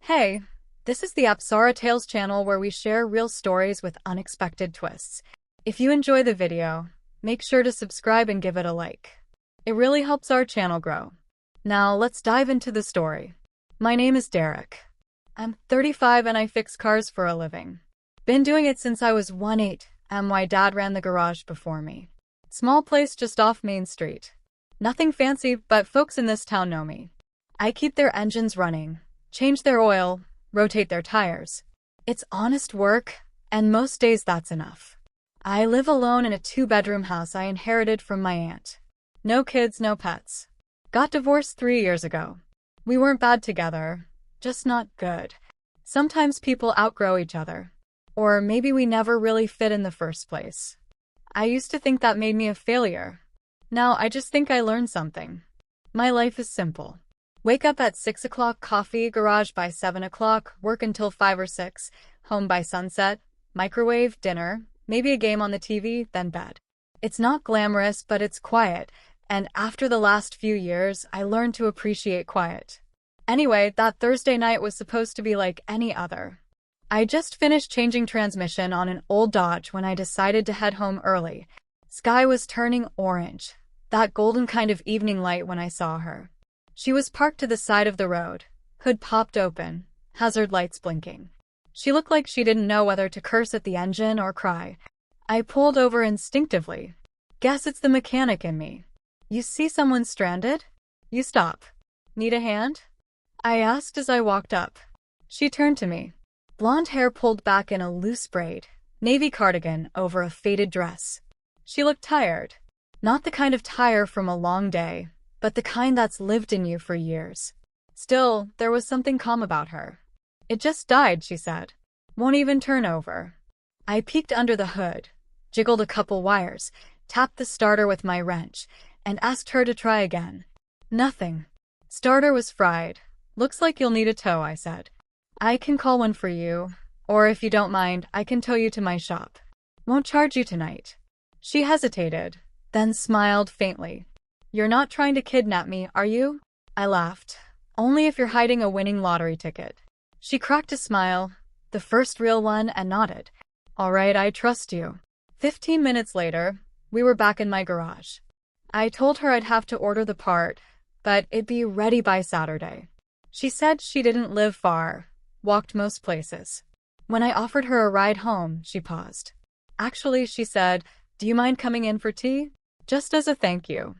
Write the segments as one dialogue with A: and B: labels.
A: Hey, this is the Apsara Tales channel where we share real stories with unexpected twists. If you enjoy the video, make sure to subscribe and give it a like. It really helps our channel grow. Now let's dive into the story. My name is Derek. I'm 35 and I fix cars for a living. Been doing it since I was 1-8, and my dad ran the garage before me. Small place just off Main Street. Nothing fancy, but folks in this town know me. I keep their engines running, change their oil, rotate their tires. It's honest work, and most days that's enough. I live alone in a 2-bedroom house I inherited from my aunt. No kids, no pets. Got divorced 3 years ago. We weren't bad together, just not good. Sometimes people outgrow each other. Or maybe we never really fit in the first place. I used to think that made me a failure. Now I just think I learned something. My life is simple. Wake up at 6 o'clock, coffee, garage by 7 o'clock, work until 5 or 6, home by sunset, microwave, dinner, maybe a game on the TV, then bed. It's not glamorous, but it's quiet, and after the last few years, I learned to appreciate quiet. Anyway, that Thursday night was supposed to be like any other. I just finished changing transmission on an old Dodge when I decided to head home early. Sky was turning orange, that golden kind of evening light when I saw her. She was parked to the side of the road, hood popped open, hazard lights blinking. She looked like she didn't know whether to curse at the engine or cry. I pulled over instinctively. Guess it's the mechanic in me. You see someone stranded? You stop. Need a hand? I asked as I walked up. She turned to me. Blonde hair pulled back in a loose braid, navy cardigan over a faded dress. She looked tired. Not the kind of tire from a long day, but the kind that's lived in you for years. Still, there was something calm about her. It just died, she said. Won't even turn over. I peeked under the hood, jiggled a couple wires, tapped the starter with my wrench, and asked her to try again. Nothing. Starter was fried. Looks like you'll need a tow, I said. I can call one for you, or if you don't mind, I can tow you to my shop. Won't charge you tonight. She hesitated, then smiled faintly. You're not trying to kidnap me, are you? I laughed. Only if you're hiding a winning lottery ticket. She cracked a smile, the first real one, and nodded. All right, I trust you. 15 minutes later, we were back in my garage. I told her I'd have to order the part, but it'd be ready by Saturday. She said she didn't live far, walked most places. When I offered her a ride home, she paused. Actually, she said, do you mind coming in for tea? Just as a thank you.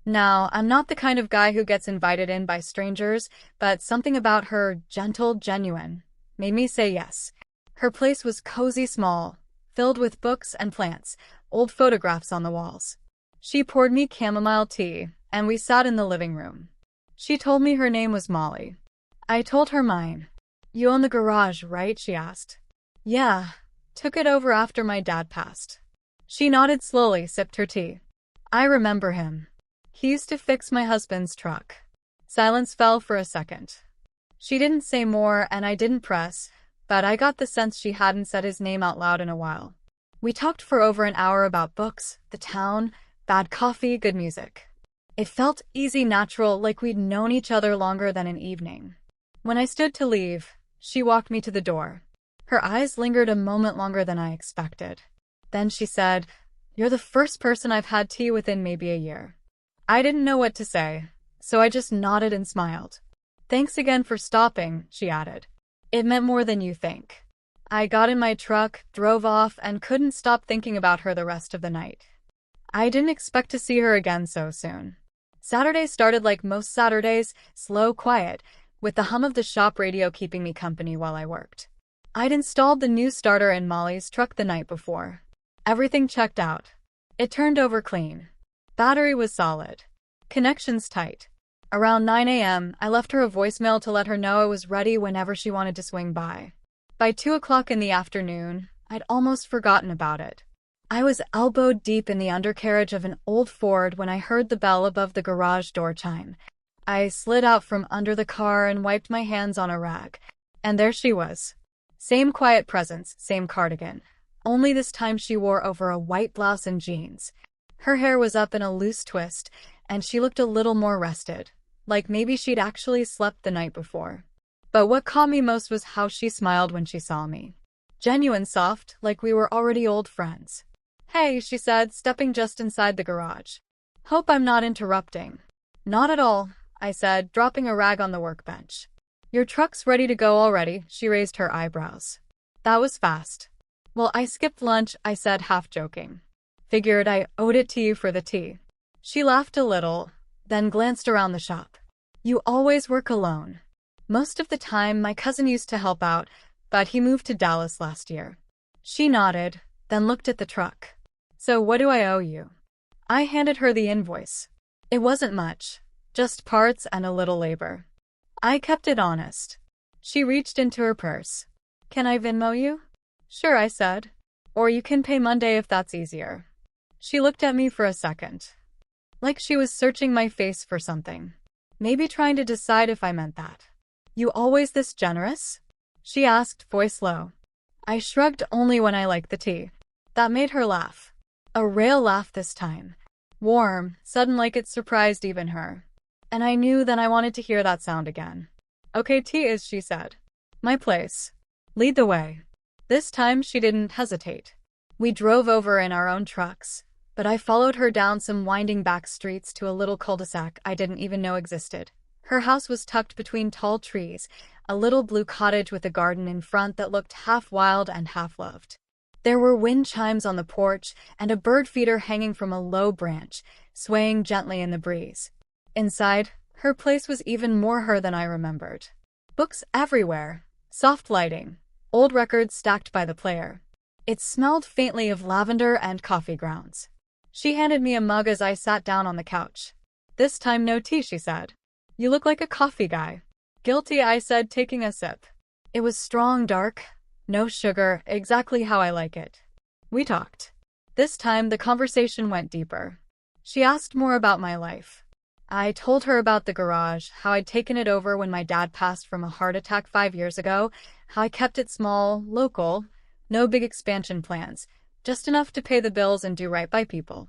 A: Now, I'm not the kind of guy who gets invited in by strangers, but something about her, gentle, genuine, made me say yes. Her place was cozy small, filled with books and plants, old photographs on the walls. She poured me chamomile tea, and we sat in the living room. She told me her name was Molly. I told her mine. You own the garage, right? She asked. Yeah. Took it over after my dad passed. She nodded slowly, sipped her tea. I remember him. He used to fix my husband's truck. Silence fell for a second. She didn't say more and I didn't press, but I got the sense she hadn't said his name out loud in a while. We talked for over an hour about books, the town, bad coffee, good music. It felt easy, natural, like we'd known each other longer than an evening. When I stood to leave, she walked me to the door. Her eyes lingered a moment longer than I expected. Then she said, You're the first person I've had tea with in maybe a year. I didn't know what to say, so I just nodded and smiled. Thanks again for stopping, she added. It meant more than you think. I got in my truck, drove off, and couldn't stop thinking about her the rest of the night. I didn't expect to see her again so soon. Saturday started like most Saturdays, slow, quiet, with the hum of the shop radio keeping me company while I worked. I'd installed the new starter in Molly's truck the night before. Everything checked out. It turned over clean. Battery was solid. Connections tight. Around 9 a.m., I left her a voicemail to let her know I was ready whenever she wanted to swing by. By 2 o'clock in the afternoon, I'd almost forgotten about it. I was elbowed deep in the undercarriage of an old Ford when I heard the bell above the garage door chime. I slid out from under the car and wiped my hands on a rag. And there she was. Same quiet presence, same cardigan. Only this time she wore over a white blouse and jeans. Her hair was up in a loose twist, and she looked a little more rested, like maybe she'd actually slept the night before. But what caught me most was how she smiled when she saw me. Genuine soft, like we were already old friends. "Hey," she said, stepping just inside the garage. "Hope I'm not interrupting." "Not at all," I said, dropping a rag on the workbench. "Your truck's ready to go already," she raised her eyebrows. "That was fast." "Well, I skipped lunch," I said, half joking. "Figured I owed it to you for the tea." She laughed a little, then glanced around the shop. "You always work alone." "Most of the time, my cousin used to help out, but he moved to Dallas last year." She nodded, then looked at the truck. "So what do I owe you?" I handed her the invoice. It wasn't much, just parts and a little labor. I kept it honest. She reached into her purse. "Can I Venmo you?" "Sure," I said. "Or you can pay Monday if that's easier." She looked at me for a second, like she was searching my face for something, maybe trying to decide if I meant that. "You always this generous?" she asked, voice low. I shrugged, only when I liked the tea. That made her laugh. A real laugh this time. Warm, sudden, like it surprised even her. And I knew then I wanted to hear that sound again. "Okay, tea is," she said. "My place. Lead the way." This time she didn't hesitate. We drove over in our own trucks, but I followed her down some winding back streets to a little cul-de-sac I didn't even know existed. Her house was tucked between tall trees, a little blue cottage with a garden in front that looked half wild and half loved. There were wind chimes on the porch and a bird feeder hanging from a low branch, swaying gently in the breeze. Inside, her place was even more her than I remembered. Books everywhere, soft lighting, old records stacked by the player. It smelled faintly of lavender and coffee grounds. She handed me a mug as I sat down on the couch. "This time no tea," she said. "You look like a coffee guy." "Guilty," I said, taking a sip. It was strong, dark, no sugar, exactly how I like it. We talked. This time the conversation went deeper. She asked more about my life. I told her about the garage, how I'd taken it over when my dad passed from a heart attack 5 years ago, how I kept it small, local, no big expansion plans, just enough to pay the bills and do right by people.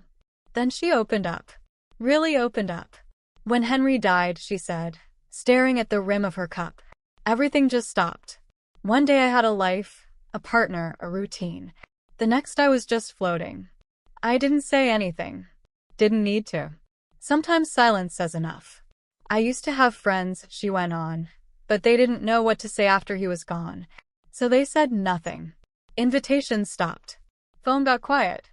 A: Then she opened up. Really opened up. "When Henry died," she said, staring at the rim of her cup, "everything just stopped. One day I had a life, a partner, a routine. The next I was just floating. I didn't say anything. Didn't need to. Sometimes silence says enough. I used to have friends," she went on, "but they didn't know what to say after he was gone. So they said nothing. Invitations stopped. Phone got quiet.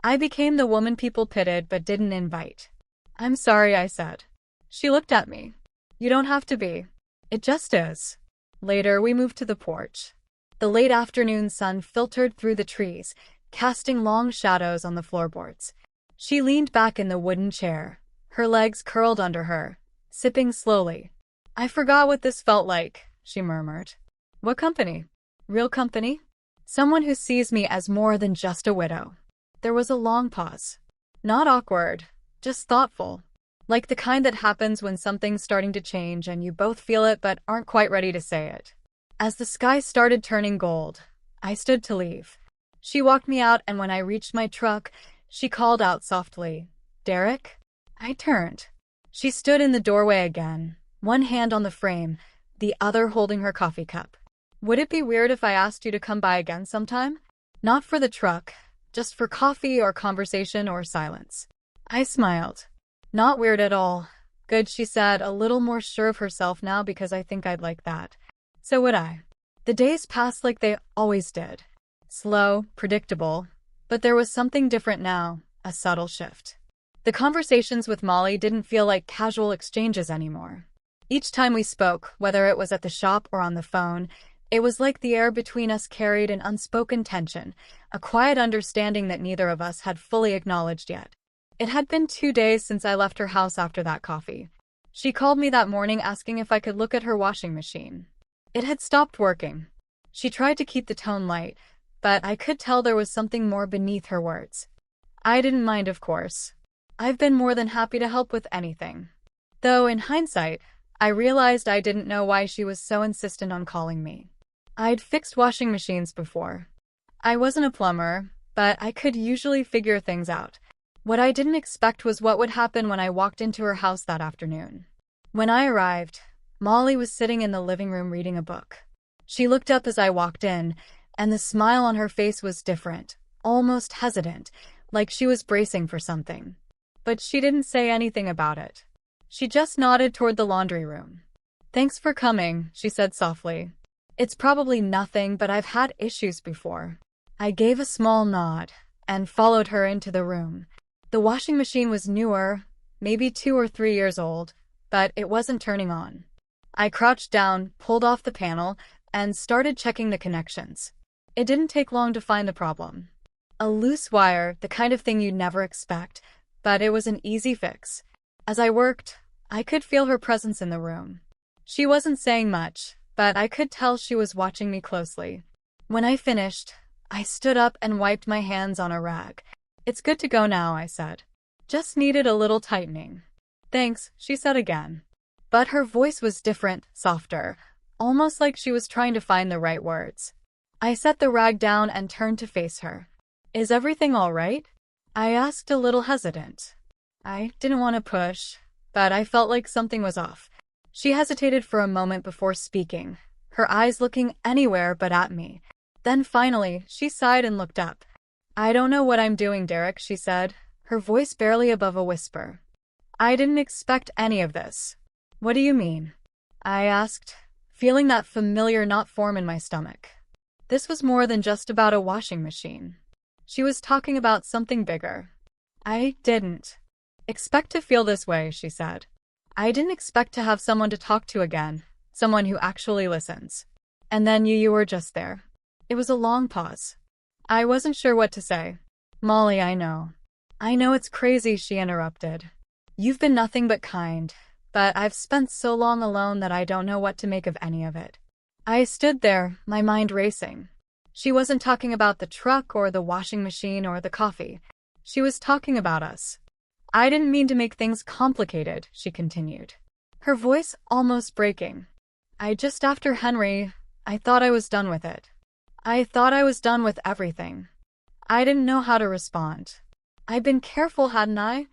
A: I became the woman people pitied but didn't invite." "I'm sorry," I said. She looked at me. "You don't have to be. It just is." Later, we moved to the porch. The late afternoon sun filtered through the trees, casting long shadows on the floorboards. She leaned back in the wooden chair, her legs curled under her, sipping slowly. "I forgot what this felt like," she murmured. "What company?" "Real company? Someone who sees me as more than just a widow." There was a long pause. Not awkward, just thoughtful. Like the kind that happens when something's starting to change and you both feel it but aren't quite ready to say it. As the sky started turning gold, I stood to leave. She walked me out, and when I reached my truck, she called out softly, "Derek?" I turned. She stood in the doorway again, one hand on the frame, the other holding her coffee cup. "Would it be weird if I asked you to come by again sometime? Not for the truck, just for coffee or conversation or silence." I smiled. "Not weird at all." "Good," she said, a little more sure of herself now, because I think I'd like that. So would I. The days passed like they always did. Slow, predictable, but there was something different now, a subtle shift. The conversations with Molly didn't feel like casual exchanges anymore. Each time we spoke, whether it was at the shop or on the phone, it was like the air between us carried an unspoken tension, a quiet understanding that neither of us had fully acknowledged yet. It had been 2 days since I left her house after that coffee. She called me that morning asking if I could look at her washing machine. It had stopped working. She tried to keep the tone light, but I could tell there was something more beneath her words. I didn't mind, of course. I've been more than happy to help with anything. Though, in hindsight, I realized I didn't know why she was so insistent on calling me. I'd fixed washing machines before. I wasn't a plumber, but I could usually figure things out. What I didn't expect was what would happen when I walked into her house that afternoon. When I arrived, Molly was sitting in the living room reading a book. She looked up as I walked in, and the smile on her face was different, almost hesitant, like she was bracing for something. But she didn't say anything about it. She just nodded toward the laundry room. "Thanks for coming," she said softly. "It's probably nothing, but I've had issues before." I gave a small nod and followed her into the room. The washing machine was newer, maybe 2 or 3 years old, but it wasn't turning on. I crouched down, pulled off the panel, and started checking the connections. It didn't take long to find the problem. A loose wire, the kind of thing you'd never expect, but it was an easy fix. As I worked, I could feel her presence in the room. She wasn't saying much, but I could tell she was watching me closely. When I finished, I stood up and wiped my hands on a rag. "It's good to go now," I said. "Just needed a little tightening." "Thanks," she said again. But her voice was different, softer, almost like she was trying to find the right words. I set the rag down and turned to face her. "Is everything all right?" I asked, a little hesitant. I didn't want to push, but I felt like something was off. She hesitated for a moment before speaking, her eyes looking anywhere but at me. Then finally, she sighed and looked up. "I don't know what I'm doing, Derek," she said, her voice barely above a whisper. "I didn't expect any of this." "What do you mean?" I asked, feeling that familiar knot form in my stomach. This was more than just about a washing machine. She was talking about something bigger. "I didn't expect to feel this way," she said. "I didn't expect to have someone to talk to again, someone who actually listens. And then you were just there." It was a long pause. I wasn't sure what to say. "Molly, I know it's crazy," she interrupted. "You've been nothing but kind, but I've spent so long alone that I don't know what to make of any of it." I stood there, my mind racing. She wasn't talking about the truck or the washing machine or the coffee. She was talking about us. "I didn't mean to make things complicated," she continued, her voice almost breaking. After Henry, I thought I was done with it. I thought I was done with everything. I didn't know how to respond. I'd been careful, hadn't I?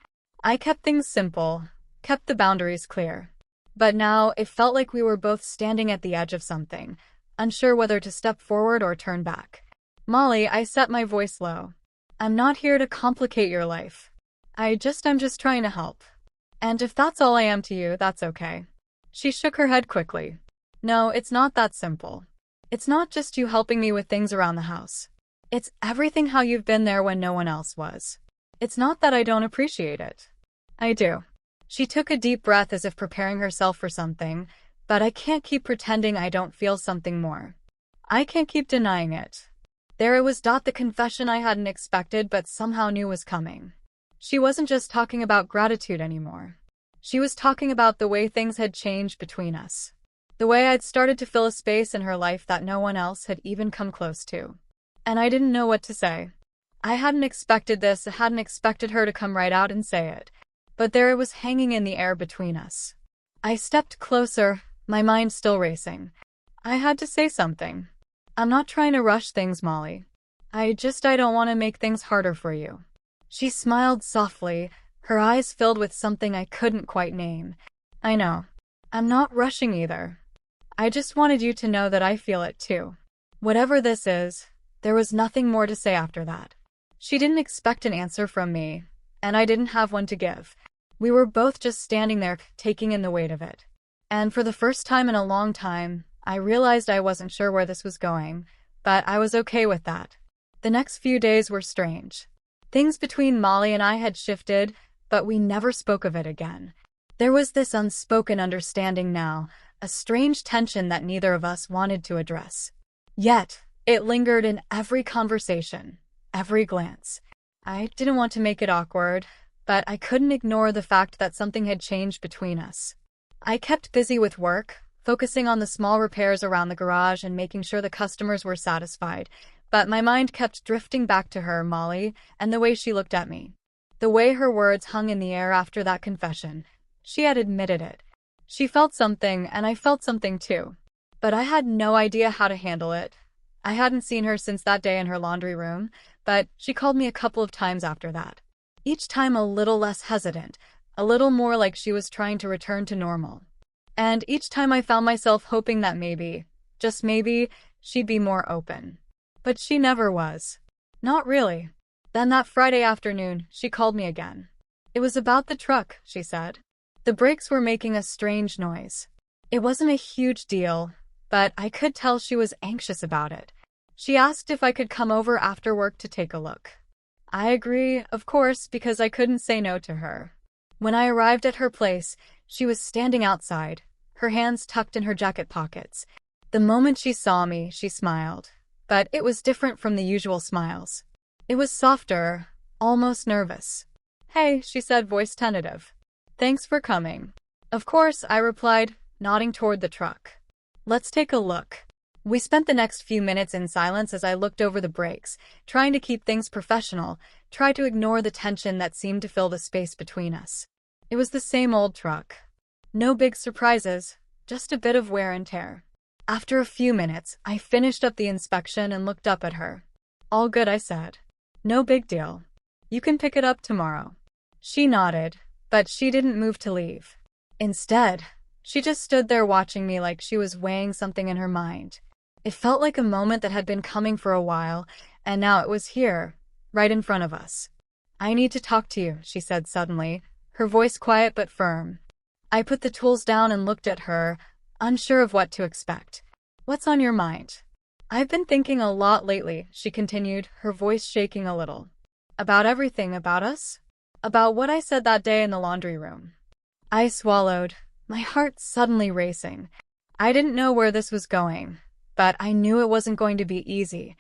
A: I kept things simple, kept the boundaries clear. But now it felt like we were both standing at the edge of something, unsure whether to step forward or turn back. "Molly," I set my voice low. "I'm not here to complicate your life. I'm just trying to help. And if that's all I am to you, that's okay." She shook her head quickly. "No, it's not that simple. It's not just you helping me with things around the house. It's everything how you've been there when no one else was. It's not that I don't appreciate it. I do." She took a deep breath as if preparing herself for something, but I can't keep pretending I don't feel something more. I can't keep denying it. There it was, the confession I hadn't expected but somehow knew was coming. She wasn't just talking about gratitude anymore. She was talking about the way things had changed between us. The way I'd started to fill a space in her life that no one else had even come close to. And I didn't know what to say. I hadn't expected this, I hadn't expected her to come right out and say it. But there it was, hanging in the air between us. I stepped closer, my mind still racing. I had to say something. "I'm not trying to rush things, Molly. I don't want to make things harder for you." She smiled softly, her eyes filled with something I couldn't quite name. "I know. I'm not rushing either. I just wanted you to know that I feel it too." Whatever this is, there was nothing more to say after that. She didn't expect an answer from me, and I didn't have one to give. We were both just standing there, taking in the weight of it. And for the first time in a long time, I realized I wasn't sure where this was going, but I was okay with that. The next few days were strange. Things between Molly and I had shifted, but we never spoke of it again. There was this unspoken understanding now, a strange tension that neither of us wanted to address. Yet, it lingered in every conversation, every glance. I didn't want to make it awkward, but I couldn't ignore the fact that something had changed between us. I kept busy with work, focusing on the small repairs around the garage and making sure the customers were satisfied, but my mind kept drifting back to her, Molly, and the way she looked at me. The way her words hung in the air after that confession. She had admitted it. She felt something, and I felt something too. But I had no idea how to handle it. I hadn't seen her since that day in her laundry room, but she called me a couple of times after that. Each time a little less hesitant, a little more like she was trying to return to normal. And each time I found myself hoping that maybe, just maybe, she'd be more open. But she never was. Not really. Then that Friday afternoon, she called me again. It was about the truck, she said. The brakes were making a strange noise. It wasn't a huge deal, but I could tell she was anxious about it. She asked if I could come over after work to take a look. I agree, of course, because I couldn't say no to her. When I arrived at her place, she was standing outside, her hands tucked in her jacket pockets. The moment she saw me, she smiled. But it was different from the usual smiles. It was softer, almost nervous. "Hey," she said, voice tentative. "Thanks for coming." "Of course," I replied, nodding toward the truck. "Let's take a look." We spent the next few minutes in silence as I looked over the brakes, trying to keep things professional, try to ignore the tension that seemed to fill the space between us. It was the same old truck. No big surprises, just a bit of wear and tear. After a few minutes, I finished up the inspection and looked up at her. "All good," I said. "No big deal. You can pick it up tomorrow." She nodded, but she didn't move to leave. Instead, she just stood there watching me like she was weighing something in her mind. It felt like a moment that had been coming for a while, and now it was here, right in front of us. "I need to talk to you," she said suddenly, her voice quiet but firm. I put the tools down and looked at her, unsure of what to expect. "What's on your mind?" "I've been thinking a lot lately," she continued, her voice shaking a little. "About everything about us? About what I said that day in the laundry room." I swallowed, my heart suddenly racing. I didn't know where this was going, but I knew it wasn't going to be easy.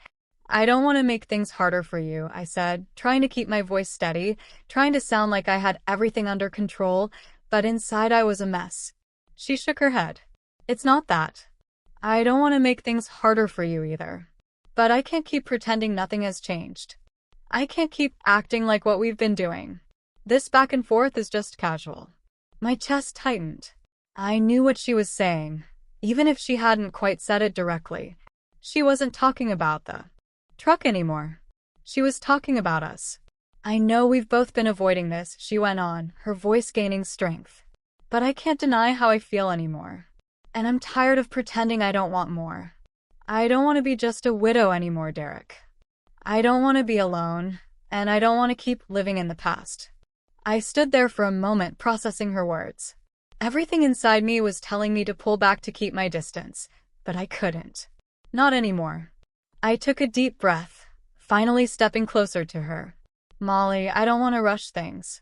A: "I don't want to make things harder for you," I said, trying to keep my voice steady, trying to sound like I had everything under control, but inside I was a mess. She shook her head. "It's not that. I don't want to make things harder for you either. But I can't keep pretending nothing has changed. I can't keep acting like what we've been doing. This back and forth is just casual." My chest tightened. I knew what she was saying, even if she hadn't quite said it directly. She wasn't talking about the truck anymore. She was talking about us. "I know we've both been avoiding this," she went on, her voice gaining strength. "But I can't deny how I feel anymore. And I'm tired of pretending I don't want more. I don't want to be just a widow anymore, Derek. I don't want to be alone, and I don't want to keep living in the past." I stood there for a moment processing her words. Everything inside me was telling me to pull back to keep my distance, but I couldn't. Not anymore. I took a deep breath, finally stepping closer to her. "Molly, I don't want to rush things.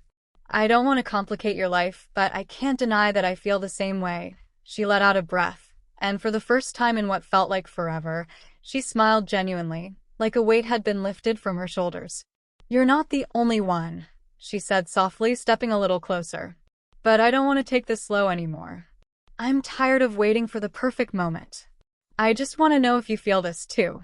A: I don't want to complicate your life, but I can't deny that I feel the same way." She let out a breath, and for the first time in what felt like forever, she smiled genuinely, like a weight had been lifted from her shoulders. "You're not the only one," she said softly, stepping a little closer. "But I don't want to take this slow anymore. I'm tired of waiting for the perfect moment. I just want to know if you feel this too."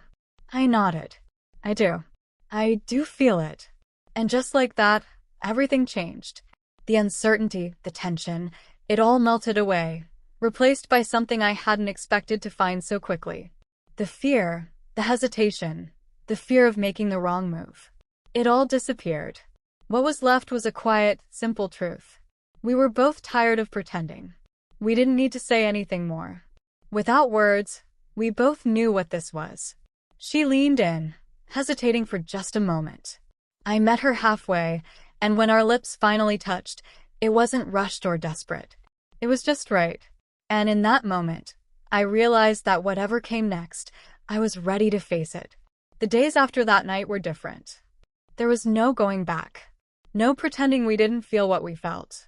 A: I nodded. "I do. I do feel it." And just like that, everything changed. The uncertainty, the tension, it all melted away, replaced by something I hadn't expected to find so quickly. The fear, the hesitation, the fear of making the wrong move. It all disappeared. What was left was a quiet, simple truth. We were both tired of pretending. We didn't need to say anything more. Without words, we both knew what this was. She leaned in, hesitating for just a moment. I met her halfway, and when our lips finally touched, it wasn't rushed or desperate. It was just right. And in that moment, I realized that whatever came next, I was ready to face it. The days after that night were different. There was no going back. No pretending we didn't feel what we felt.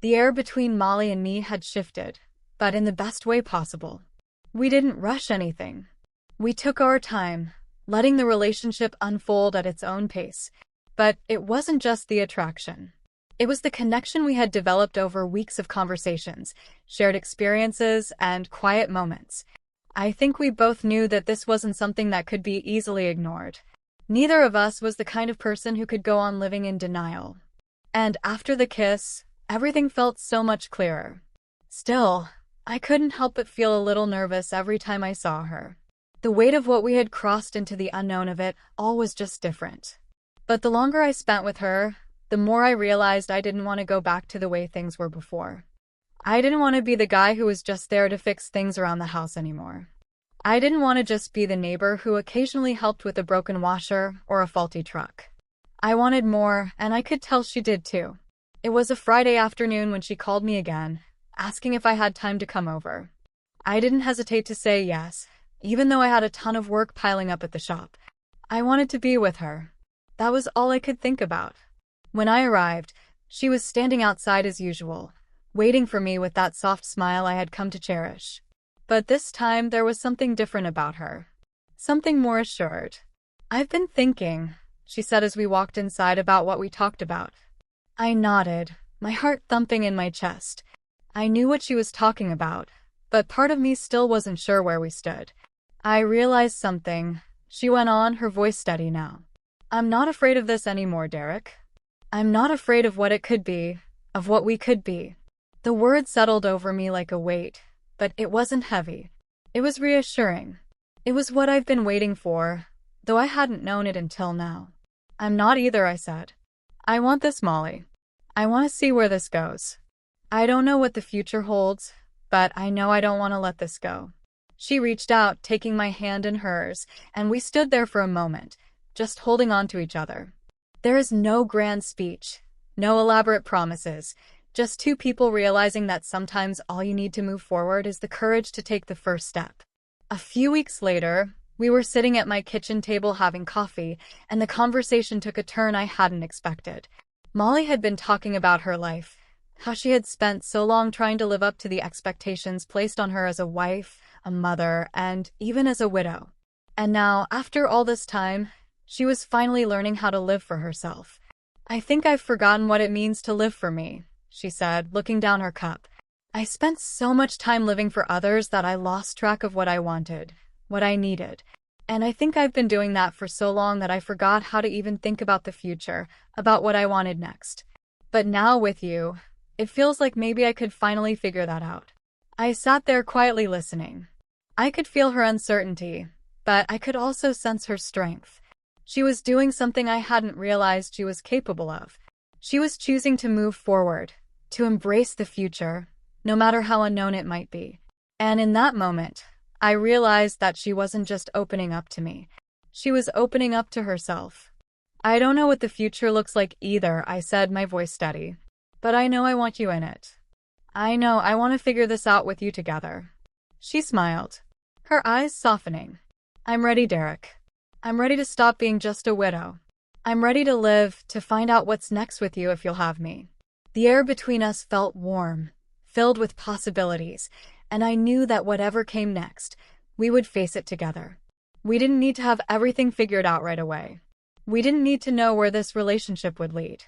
A: The air between Molly and me had shifted, but in the best way possible. We didn't rush anything. We took our time, letting the relationship unfold at its own pace. But it wasn't just the attraction. It was the connection we had developed over weeks of conversations, shared experiences, and quiet moments. I think we both knew that this wasn't something that could be easily ignored. Neither of us was the kind of person who could go on living in denial. And after the kiss, everything felt so much clearer. Still, I couldn't help but feel a little nervous every time I saw her. The weight of what we had crossed into the unknown of it all was just different. But the longer I spent with her, the more I realized I didn't want to go back to the way things were before. I didn't want to be the guy who was just there to fix things around the house anymore. I didn't want to just be the neighbor who occasionally helped with a broken washer or a faulty truck. I wanted more, and I could tell she did too. It was a Friday afternoon when she called me again, asking if I had time to come over. I didn't hesitate to say yes, even though I had a ton of work piling up at the shop. I wanted to be with her. That was all I could think about. When I arrived, she was standing outside as usual, waiting for me with that soft smile I had come to cherish. But this time there was something different about her. Something more assured. "I've been thinking," she said as we walked inside, "about what we talked about." I nodded, my heart thumping in my chest. I knew what she was talking about, but part of me still wasn't sure where we stood. "I realized something," she went on, her voice steady now. "I'm not afraid of this anymore, Derek. I'm not afraid of what it could be, of what we could be." The word settled over me like a weight, but it wasn't heavy. It was reassuring. It was what I've been waiting for, though I hadn't known it until now. "I'm not either," I said. "I want this, Molly. I want to see where this goes. I don't know what the future holds, but I know I don't want to let this go." She reached out, taking my hand in hers, and we stood there for a moment, just holding on to each other. There is no grand speech, no elaborate promises, just two people realizing that sometimes all you need to move forward is the courage to take the first step. A few weeks later, we were sitting at my kitchen table having coffee, and the conversation took a turn I hadn't expected. Molly had been talking about her life, how she had spent so long trying to live up to the expectations placed on her as a wife, a mother, and even as a widow. And now, after all this time, she was finally learning how to live for herself. "I think I've forgotten what it means to live for me," she said, looking down her cup. "I spent so much time living for others that I lost track of what I wanted, what I needed. And I think I've been doing that for so long that I forgot how to even think about the future, about what I wanted next. But now with you, it feels like maybe I could finally figure that out." I sat there quietly listening. I could feel her uncertainty, but I could also sense her strength. She was doing something I hadn't realized she was capable of. She was choosing to move forward, to embrace the future, no matter how unknown it might be. And in that moment, I realized that she wasn't just opening up to me. She was opening up to herself. "I don't know what the future looks like either," I said, my voice steady. "But I know I want you in it. I know I want to figure this out with you together." She smiled, her eyes softening. "I'm ready, Derek. I'm ready to stop being just a widow. I'm ready to live, to find out what's next with you if you'll have me." The air between us felt warm, filled with possibilities, and I knew that whatever came next, we would face it together. We didn't need to have everything figured out right away. We didn't need to know where this relationship would lead.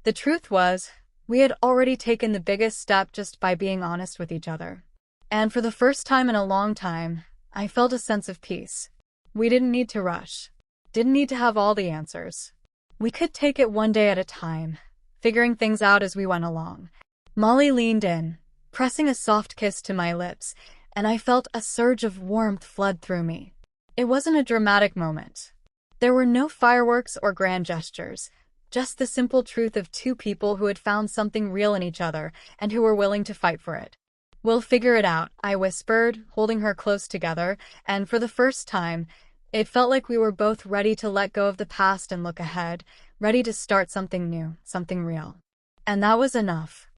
A: The truth was, we had already taken the biggest step just by being honest with each other. And for the first time in a long time, I felt a sense of peace. We didn't need to rush. Didn't need to have all the answers. We could take it one day at a time, figuring things out as we went along. Molly leaned in, pressing a soft kiss to my lips, and I felt a surge of warmth flood through me. It wasn't a dramatic moment. There were no fireworks or grand gestures, just the simple truth of two people who had found something real in each other and who were willing to fight for it. "We'll figure it out," I whispered, holding her close together, and for the first time, it felt like we were both ready to let go of the past and look ahead, ready to start something new, something real. And that was enough.